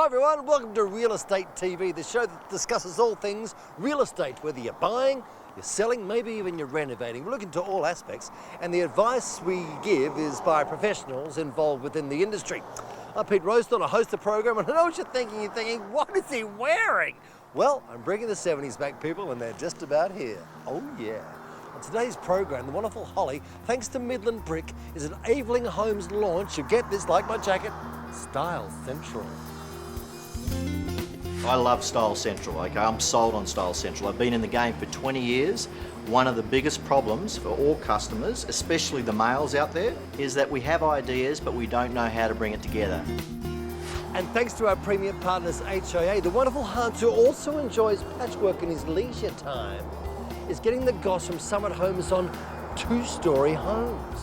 Hi everyone, welcome to Real Estate TV, the show that discusses all things real estate, whether you're buying, you're selling, maybe even you're renovating. We're looking to all aspects, and the advice we give is by professionals involved within the industry. I'm Pete Rowsthorne, I host the program, and I know what you're thinking, what is he wearing? Well, I'm bringing the 70s back, people, and they're just about here. Oh yeah. On today's program, the wonderful Holly, thanks to Midland Brick, is an Aveling Homes launch. You get this, like my jacket, Style Central. I love Style Central, okay? I'm sold on Style Central. I've been in the game for 20 years. One of the biggest problems for all customers, especially the males out there, is that we have ideas, but we don't know how to bring it together. And thanks to our premium partners, HIA, the wonderful Hans, who also enjoys patchwork in his leisure time, is getting the goss from Summit Homes on two-storey homes.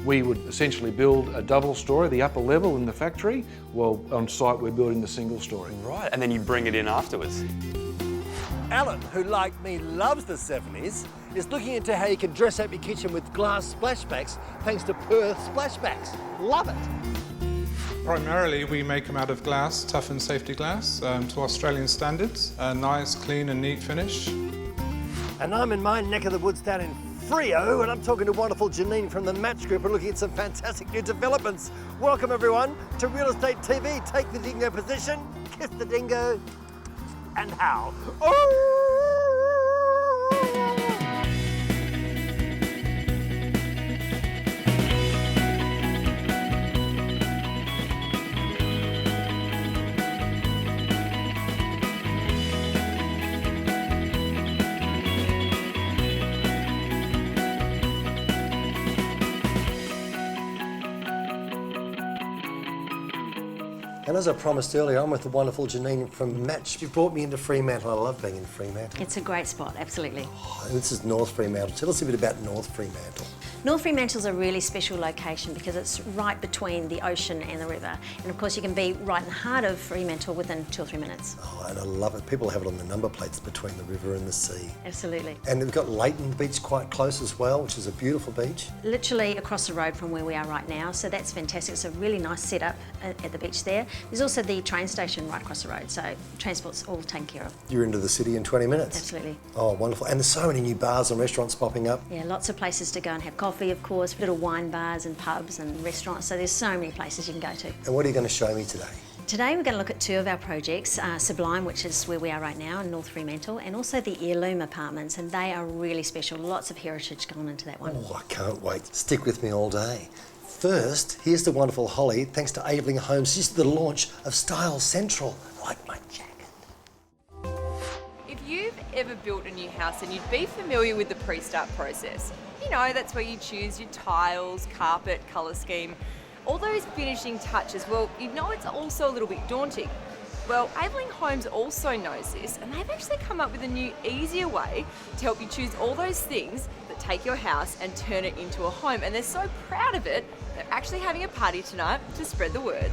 We would essentially build a double story, the upper level in the factory, while on site we're building the single story. Right, and then you bring it in afterwards. Allan, who like me loves the 70s, is looking into how you can dress up your kitchen with glass splashbacks thanks to Perth splashbacks. Love it. Primarily, we make them out of glass, toughened safety glass, to Australian standards. A nice, clean and neat finish. And I'm in my neck of the woods down in Frio, and I'm talking to wonderful Janine from the Match Group and looking at some fantastic new developments. Welcome everyone to Real Estate TV. Take the dingo position, kiss the dingo, and howl. Oh! And as I promised earlier, I'm with the wonderful Janine from Match. You brought me into Fremantle. I love being in Fremantle. It's a great spot, absolutely. Oh, this is North Fremantle. Tell us a bit about North Fremantle. North Fremantle's a really special location because it's right between the ocean and the river. And of course you can be right in the heart of Fremantle within 2 or 3 minutes. Oh, and I love it. People have it on the number plates between the river and the sea. Absolutely. And we've got Leighton Beach quite close as well, which is a beautiful beach. Literally across the road from where we are right now, so that's fantastic. It's a really nice setup at the beach there. There's also the train station right across the road, so transport's all taken care of. You're into the city in 20 minutes. Absolutely. Oh, wonderful. And there's so many new bars and restaurants popping up. Yeah, lots of places to go and have coffee, of course, little wine bars and pubs and restaurants, so there's so many places you can go to. And what are you going to show me today? Today we're going to look at 2 of our projects, Sublime, which is where we are right now in North Fremantle, and also the Heirloom Apartments, and they are really special. Lots of heritage going into that one. Oh, I can't wait. Stick with me all day. First, here's the wonderful Holly, thanks to Aveling Homes. This is the launch of Style Central, like my jacket. If you've ever built a new house, then you'd be familiar with the pre-start process. You know, that's where you choose your tiles, carpet, colour scheme, all those finishing touches. Well, you know it's also a little bit daunting. Well, Aveling Homes also knows this, and they've actually come up with a new, easier way to help you choose all those things that take your house and turn it into a home. And they're so proud of it, they're actually having a party tonight to spread the word.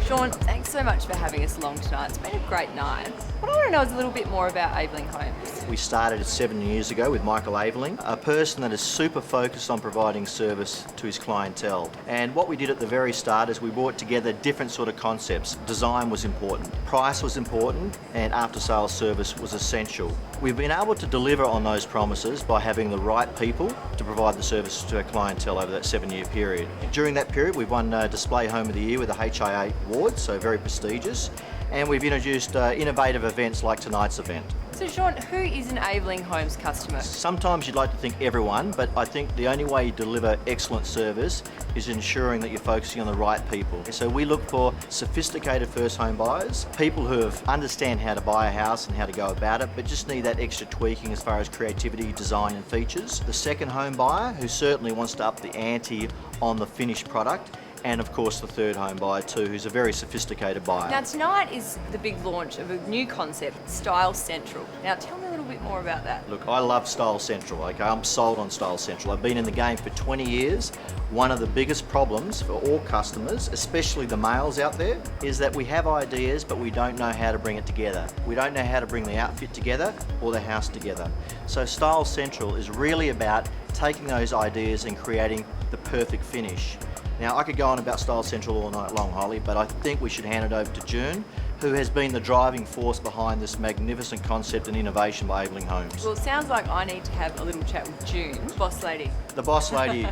Sean, thanks so much for having us along tonight. It's been a great night. What I want to know is a little bit more about Aveling Homes. We started 7 years ago with Michael Aveling, a person that is super focused on providing service to his clientele. And what we did at the very start is we brought together different sort of concepts. Design was important, price was important, and after-sales service was essential. We've been able to deliver on those promises by having the right people to provide the services to our clientele over that 7-year period. During that period, we've won Display Home of the Year with the HIA award, so very prestigious. And we've introduced innovative events like tonight's event. So Sean, who is an Aveling Homes customer? Sometimes you'd like to think everyone, but I think the only way you deliver excellent service is ensuring that you're focusing on the right people. So we look for sophisticated first home buyers, people who understand how to buy a house and how to go about it, but just need that extra tweaking as far as creativity, design and features. The second home buyer who certainly wants to up the ante on the finished product. and of course the third home buyer too, who's a very sophisticated buyer. Now tonight is the big launch of a new concept, Style Central. Now tell me a little bit more about that. Look, I love Style Central, okay? I'm sold on Style Central. I've been in the game for 20 years. One of the biggest problems for all customers, especially the males out there, is that we have ideas but we don't know how to bring it together. We don't know how to bring the outfit together or the house together. So Style Central is really about taking those ideas and creating the perfect finish. Now, I could go on about Style Central all night long, Holly, but I think we should hand it over to June, who has been the driving force behind this magnificent concept and innovation by Aveling Homes. Well, it sounds like I need to have a little chat with June, boss lady. The boss lady.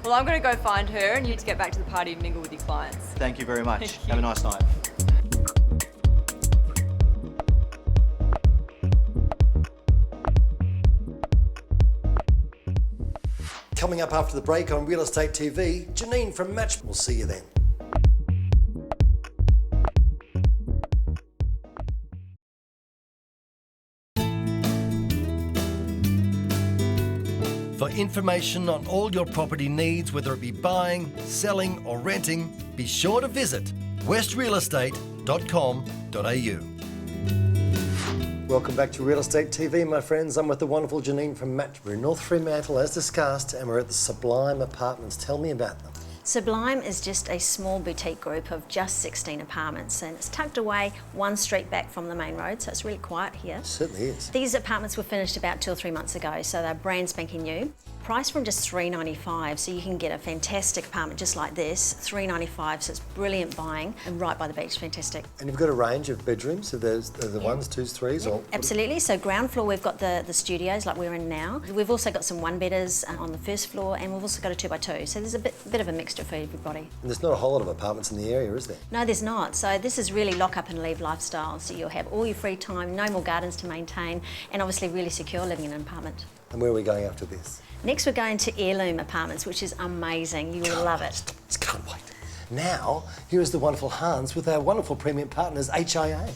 Well, I'm going to go find her and you need to get back to the party and mingle with your clients. Thank you very much. Thank you. Have a nice night. Coming up after the break on Real Estate TV, Janine from Match. We'll see you then. For information on all your property needs, whether it be buying, selling or renting, be sure to visit westrealestate.com.au. Welcome back to Real Estate TV, my friends. I'm with the wonderful Janine from Match. We're in North Fremantle, as discussed, and we're at the Sublime Apartments. Tell me about them. Sublime is just a small boutique group of just 16 apartments, and it's tucked away one street back from the main road, so it's really quiet here. It certainly is. These apartments were finished about 2 or 3 months ago, so they're brand spanking new. Priced from just $395, so you can get a fantastic apartment just like this, $395, so it's brilliant buying, and right by the beach, fantastic. And you've got a range of bedrooms, so there's the ones, twos, threes, or Absolutely. So ground floor, we've got the studios like we're in now. We've also got some one-bedders on the first floor, and we've also got a 2x2. So there's a bit of a mixture for everybody. And there's not a whole lot of apartments in the area, is there? No, there's not. So this is really lock up and leave lifestyle. So you'll have all your free time, no more gardens to maintain, and obviously really secure living in an apartment. And where are we going after this? Next, we're going to Heirloom Apartments, which is amazing. You will love it. Can't wait. Now, here is the wonderful Hans with our wonderful premium partners, HIA.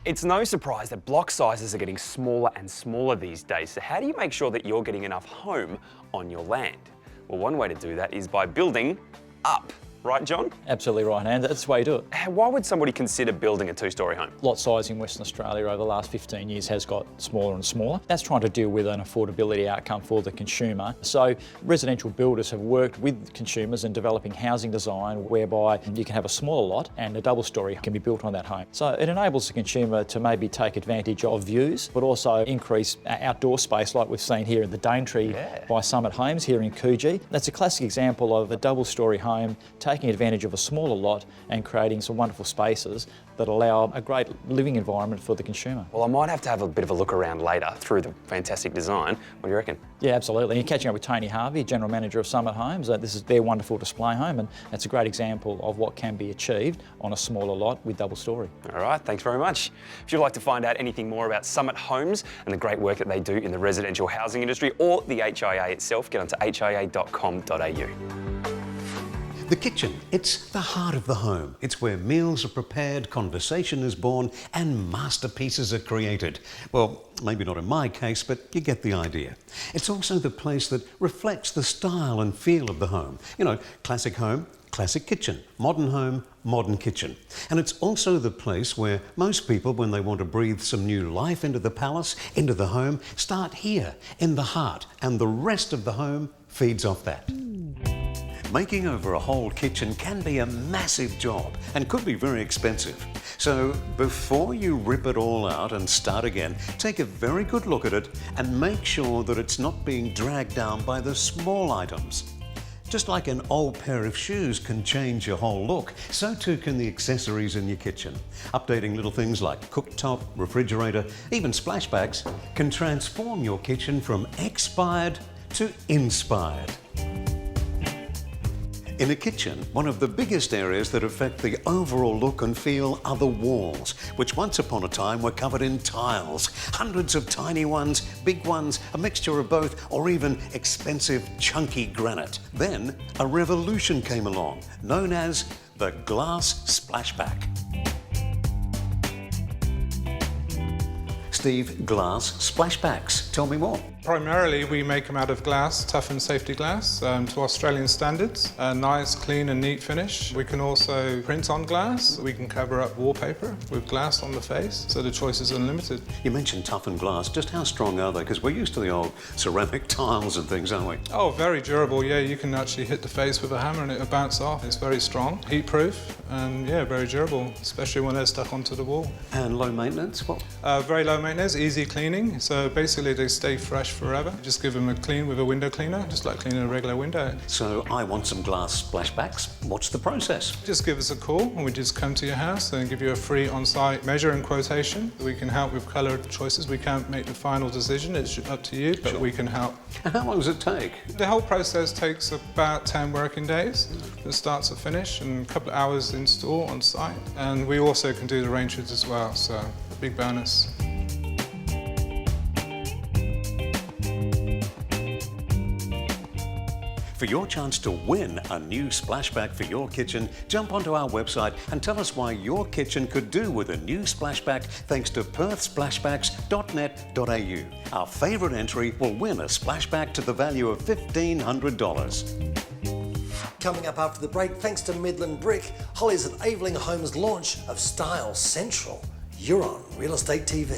It's no surprise that block sizes are getting smaller and smaller these days. So how do you make sure that you're getting enough home on your land? Well, one way to do that is by building up. Right, John? Absolutely right, and that's the way you do it. Why would somebody consider building a two-storey home? Lot size in Western Australia over the last 15 years has got smaller and smaller. That's trying to deal with an affordability outcome for the consumer. So residential builders have worked with consumers in developing housing design whereby you can have a smaller lot and a double storey can be built on that home. So it enables the consumer to maybe take advantage of views, but also increase outdoor space like we've seen here in the Daintree by Summit Homes here in Coogee. That's a classic example of a double storey home taking advantage of a smaller lot and creating some wonderful spaces that allow a great living environment for the consumer. Well, I might have to have a bit of a look around later through the fantastic design. What do you reckon? Yeah, absolutely. You're catching up with Tony Harvey, General Manager of Summit Homes. This is their wonderful display home, and it's a great example of what can be achieved on a smaller lot with double storey. All right, thanks very much. If you'd like to find out anything more about Summit Homes and the great work that they do in the residential housing industry or the HIA itself, get onto hia.com.au. The kitchen, it's the heart of the home. It's where meals are prepared, conversation is born, and masterpieces are created. Well, maybe not in my case, but you get the idea. It's also the place that reflects the style and feel of the home. You know, classic home, classic kitchen. Modern home, modern kitchen. And it's also the place where most people, when they want to breathe some new life into the palace, into the home, start here, in the heart, and the rest of the home feeds off that. Making over a whole kitchen can be a massive job and could be very expensive. So before you rip it all out and start again, take a very good look at it and make sure that it's not being dragged down by the small items. Just like an old pair of shoes can change your whole look, so too can the accessories in your kitchen. Updating little things like cooktop, refrigerator, even splashbacks can transform your kitchen from expired to inspired. In a kitchen, one of the biggest areas that affect the overall look and feel are the walls, which once upon a time were covered in tiles. Hundreds of tiny ones, big ones, a mixture of both, or even expensive chunky granite. Then a revolution came along, known as the glass splashback. Steve, glass splashbacks. Tell me more. Primarily, we make them out of glass, toughened safety glass, to Australian standards. A nice, clean and neat finish. We can also print on glass. We can cover up wallpaper with glass on the face, so the choice is unlimited. You mentioned toughened glass. Just how strong are they? Because we're used to the old ceramic tiles and things, aren't we? Oh, very durable. Yeah, you can actually hit the face with a hammer and it'll bounce off. It's very strong, heat-proof, and yeah, very durable, especially when they're stuck onto the wall. And low maintenance? What? Very low maintenance, easy cleaning. So basically, they stay fresh forever. Just give them a clean with a window cleaner, just like cleaning a regular window. So I want some glass splashbacks. What's the process? Just give us a call and we just come to your house and give you a free on-site measure and quotation. We can help with colour choices. We can't make the final decision, it's up to you, but we can help. And how long does it take? The whole process takes about 10 working days. From start to finish, and a couple of hours install on site. And we also can do the ranges as well, so a big bonus. For your chance to win a new splashback for your kitchen, jump onto our website and tell us why your kitchen could do with a new splashback thanks to perthsplashbacks.net.au. Our favourite entry will win a splashback to the value of $1,500. Coming up after the break, thanks to Midland Brick, Holly's at Aveling Homes' launch of Style Central. You're on Real Estate TV.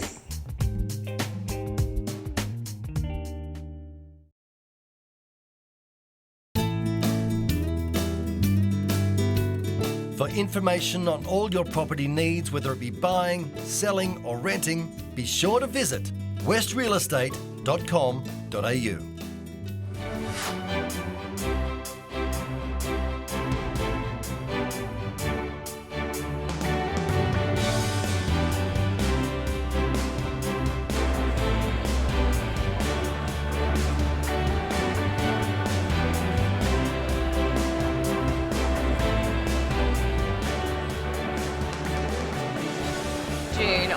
For information on all your property needs, whether it be buying, selling or renting, be sure to visit westrealestate.com.au.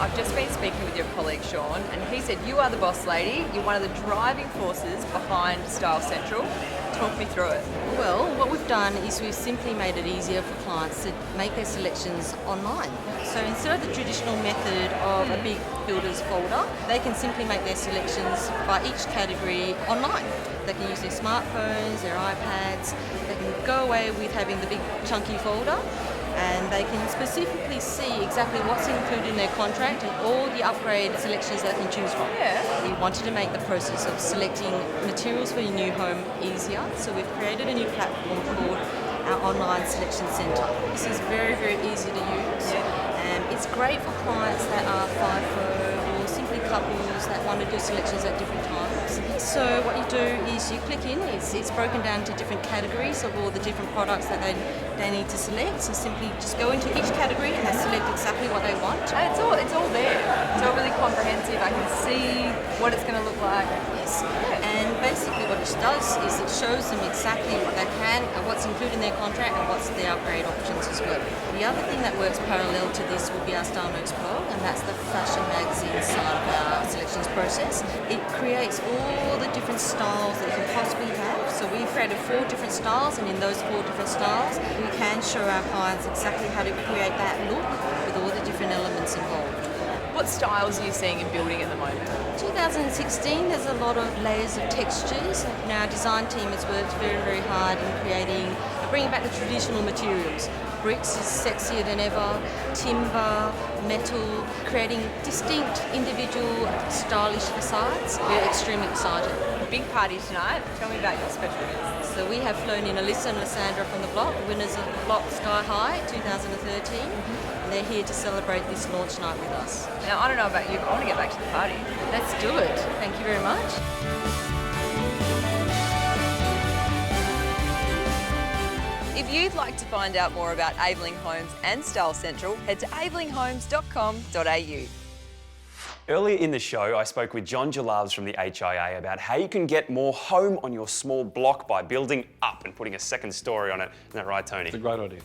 I've just been speaking with your colleague Sean, and he said you are the boss lady. You're one of the driving forces behind Style Central. Talk me through it. Well, what we've done is we've simply made it easier for clients to make their selections online. So instead of the traditional method of a big builder's folder, they can simply make their selections by each category online. They can use their smartphones, their iPads. They can go away with having the big chunky folder, and they can specifically see exactly what's included in their contract and all the upgrade selections they can choose from. Yeah. We wanted to make the process of selecting materials for your new home easier, so we've created a new platform called our Online Selection Centre. This is very, very easy to use. It's great for clients that are FIFO or simply couples that want to do selections at different times. So what you do is you click in, it's broken down into different categories of all the different products that they need to select. So simply just go into each category and they select exactly what they want. And it's all there. It's all really comprehensive. I can see what it's going to look like. Yes. And basically what it does is it shows them exactly what they can, what's included in their contract and what's the upgrade options as well. The other thing that works parallel to this will be our Style Notes blog, and that's the fashion magazine side of our selections process. It creates all the different styles that you can possibly have. So we've created 4 different styles, and in those 4 different styles, we can show our clients exactly how to create that look with all the different elements involved. What styles are you seeing in building at the moment? 2016, there's a lot of layers of textures. Now, our design team has worked very, very hard in bringing back the traditional materials. Bricks is sexier than ever, timber, metal, creating distinct, individual, stylish facades. We're extremely excited. Big party tonight. Tell me about your special guests. So we have flown in Alyssa and Lysandra from the block, winners of Block Sky High 2013. And they're here to celebrate this launch night with us. Now, I don't know about you, but I want to get back to the party. Let's do it. Thank you very much. If you'd like to find out more about Aveling Homes and Style Central, head to avelinghomes.com.au. Earlier in the show, I spoke with John Jalabs from the HIA about how you can get more home on your small block by building up and putting a second story on it. Isn't that right, Tony? It's a great idea.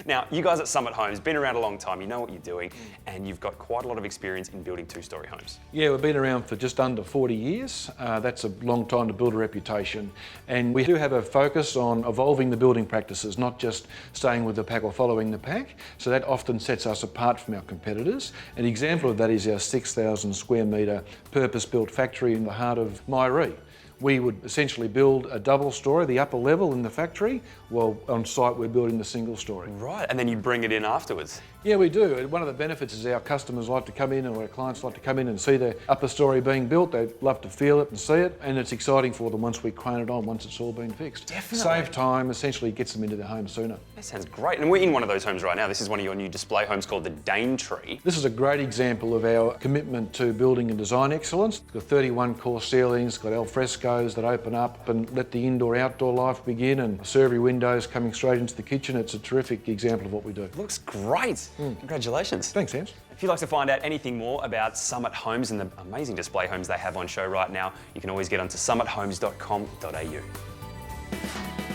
Now, you guys at Summit Homes, been around a long time, you know what you're doing, and you've got quite a lot of experience in building 2-storey homes. Yeah, we've been around for just under 40 years. That's a long time to build a reputation. And we do have a focus on evolving the building practices, not just staying with the pack or following the pack. So that often sets us apart from our competitors. An example of that is our 6,000 3,000 square metre purpose-built factory in the heart of Myree. We would essentially build a double story, the upper level in the factory, while on site we're building the single story. Right, and then you bring it in afterwards. Yeah, we do. One of the benefits is our customers like to come in, or our clients like to come in and see their upper story being built. They love to feel it and see it, and it's exciting for them once we crane it on, once it's all been fixed. Definitely. Save time, essentially gets them into their home sooner. That sounds great. And we're in one of those homes right now. This is one of your new display homes called the Daintree. This is a great example of our commitment to building and design excellence. It's got 31 course ceilings, got al frescoes that open up and let the indoor-outdoor life begin, and servery windows coming straight into the kitchen. It's a terrific example of what we do. Looks great. Congratulations. Thanks, Hans. If you'd like to find out anything more about Summit Homes and the amazing display homes they have on show right now, you can always get onto summithomes.com.au.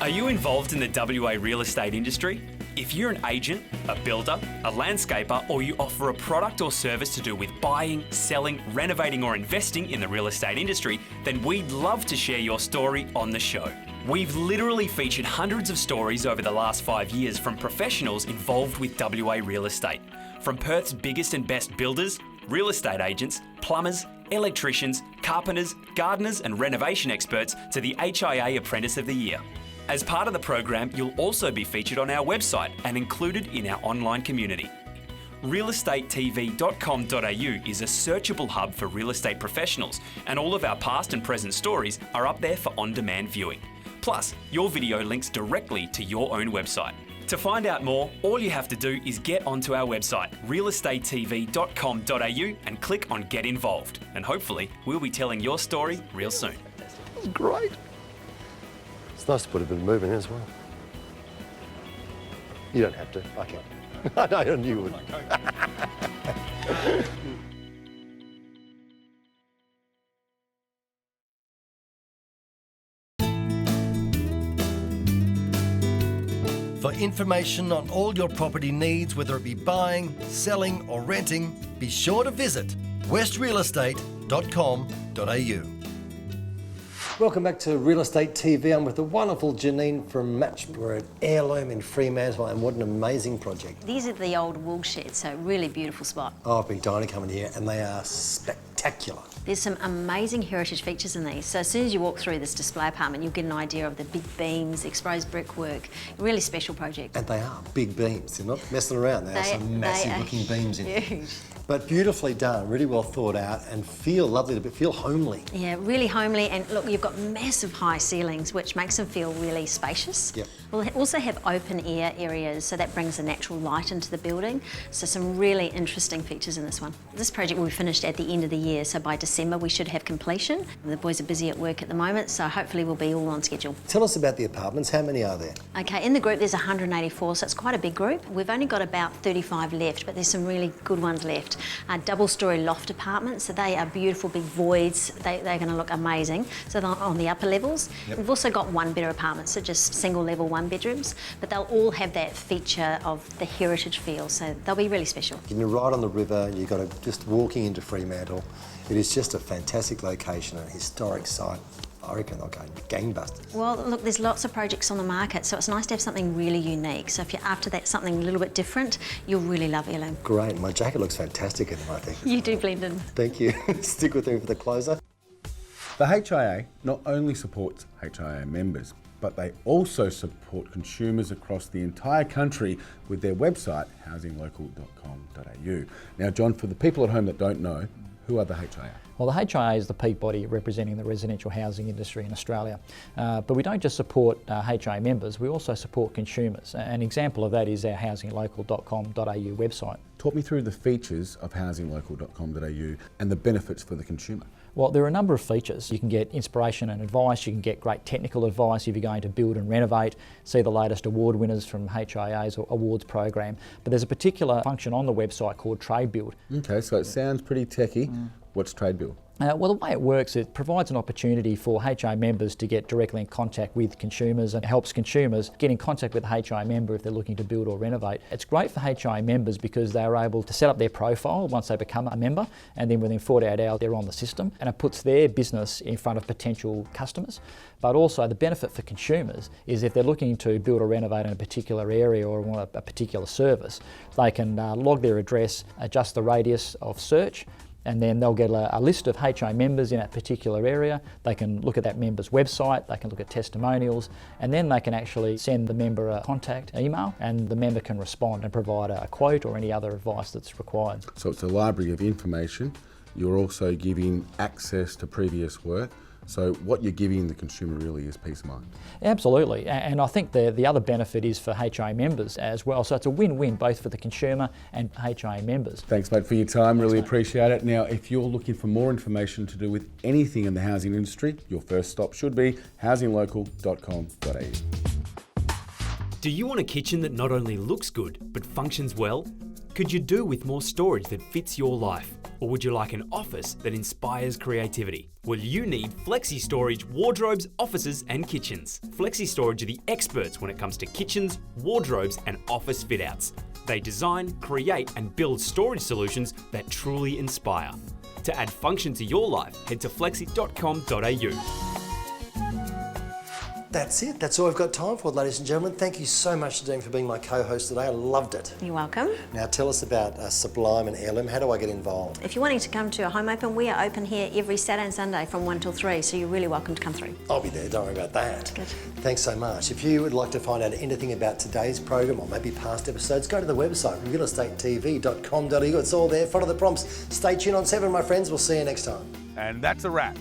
Are you involved in the WA real estate industry? If you're an agent, a builder, a landscaper, or you offer a product or service to do with buying, selling, renovating, or investing in the real estate industry, then we'd love to share your story on the show. We've literally featured hundreds of stories over the last 5 years from professionals involved with WA real estate. From Perth's biggest and best builders, real estate agents, plumbers, electricians, carpenters, gardeners, and renovation experts to the HIA Apprentice of the Year. As part of the program, you'll also be featured on our website and included in our online community. realestatetv.com.au is a searchable hub for real estate professionals, and all of our past and present stories are up there for on-demand viewing. Plus, your video links directly to your own website. To find out more, all you have to do is get onto our website, realestatetv.com.au, and click on Get Involved. And hopefully, we'll be telling your story real soon. That's great. It's nice to put a bit of movement in as well. You don't have to. I can. I knew you would. For information on all your property needs, whether it be buying, selling or renting, be sure to visit westrealestate.com.au. Welcome back to Real Estate TV. I'm with the wonderful Janine from Match. We're at Heirloom in Fremantle, and what an amazing project. These are the old wool sheds, so really beautiful spot. Oh, I've been dying to come in here, and they are spectacular. There's some amazing heritage features in these. So as soon as you walk through this display apartment, you'll get an idea of the big beams, exposed brickwork. Really special project. And they are big beams. They're not messing around. They are some massive looking beams in here. But beautifully done, really well thought out, and feel lovely, but feel homely. Yeah, really homely, and look, you've got massive high ceilings, which makes them feel really spacious. Yep. We'll also have open air areas, so that brings a natural light into the building. So some really interesting features in this one. This project will be finished at the end of the year, so by December we should have completion. The boys are busy at work at the moment, so hopefully we'll be all on schedule. Tell us about the apartments. How many are there? Okay, in the group there's 184, so it's quite a big group. We've only got about 35 left, but there's some really good ones left. Double-storey loft apartments, so they are beautiful big voids. They're going to look amazing. So they're on the upper levels. Yep. We've also got one-bedder apartments, so just single-level one-bedrooms, but they'll all have that feature of the heritage feel, so they'll be really special. You're right on the river. You've got just walking into Fremantle. It is just a fantastic location, a historic site. I reckon they'll go gangbusters. Well, look, there's lots of projects on the market, so it's nice to have something really unique. So if you're after that, something a little bit different, you'll really love Heirloom. Great. My jacket looks fantastic in them, I think. You do blend in. Thank you. Stick with me for the closer. The HIA not only supports HIA members, but they also support consumers across the entire country with their website, housinglocal.com.au. Now, John, for the people at home that don't know, who are the HIA? Well, the HIA is the peak body representing the residential housing industry in Australia. But we don't just support HIA members, we also support consumers. An example of that is our housinglocal.com.au website. Talk me through the features of housinglocal.com.au and the benefits for the consumer. Well, there are a number of features. You can get inspiration and advice, you can get great technical advice if you're going to build and renovate, see the latest award winners from HIA's awards program. But there's a particular function on the website called Trade Build. Okay, so it sounds pretty techy. What's Trade Build? Well, the way it works, it provides an opportunity for HIA members to get directly in contact with consumers and helps consumers get in contact with a HIA member if they're looking to build or renovate. It's great for HIA members because they are able to set up their profile once they become a member, and then within 48 hours they're on the system, and it puts their business in front of potential customers. But also the benefit for consumers is if they're looking to build or renovate in a particular area or want a particular service, they can log their address, adjust the radius of search, and then they'll get a list of HA members in that particular area. They can look at that member's website, they can look at testimonials, and then they can actually send the member a contact email, and the member can respond and provide a quote or any other advice that's required. So it's a library of information. You're also giving access to previous work. So what you're giving the consumer really is peace of mind. Absolutely, and I think the other benefit is for HA members as well. So it's a win-win both for the consumer and HA members. Thanks, mate, for your time. Really appreciate it. Now, if you're looking for more information to do with anything in the housing industry, your first stop should be housinglocal.com.au. Do you want a kitchen that not only looks good, but functions well? Could you do with more storage that fits your life? Or would you like an office that inspires creativity? Well, you need Flexi Storage wardrobes, offices and kitchens. Flexi Storage are the experts when it comes to kitchens, wardrobes and office fit-outs. They design, create and build storage solutions that truly inspire. To add function to your life, head to flexi.com.au. That's it. That's all I've got time for, ladies and gentlemen. Thank you so much, Dean, for being my co-host today. I loved it. You're welcome. Now tell us about Sublime and Heirloom. How do I get involved? If you're wanting to come to a home open, we are open here every Saturday and Sunday from 1 till 3, so you're really welcome to come through. I'll be there, don't worry about that. Good. Thanks so much. If you would like to find out anything about today's program or maybe past episodes, go to the website, realestatetv.com.au. It's all there. Follow the prompts. Stay tuned on 7, my friends. We'll see you next time. And that's a wrap.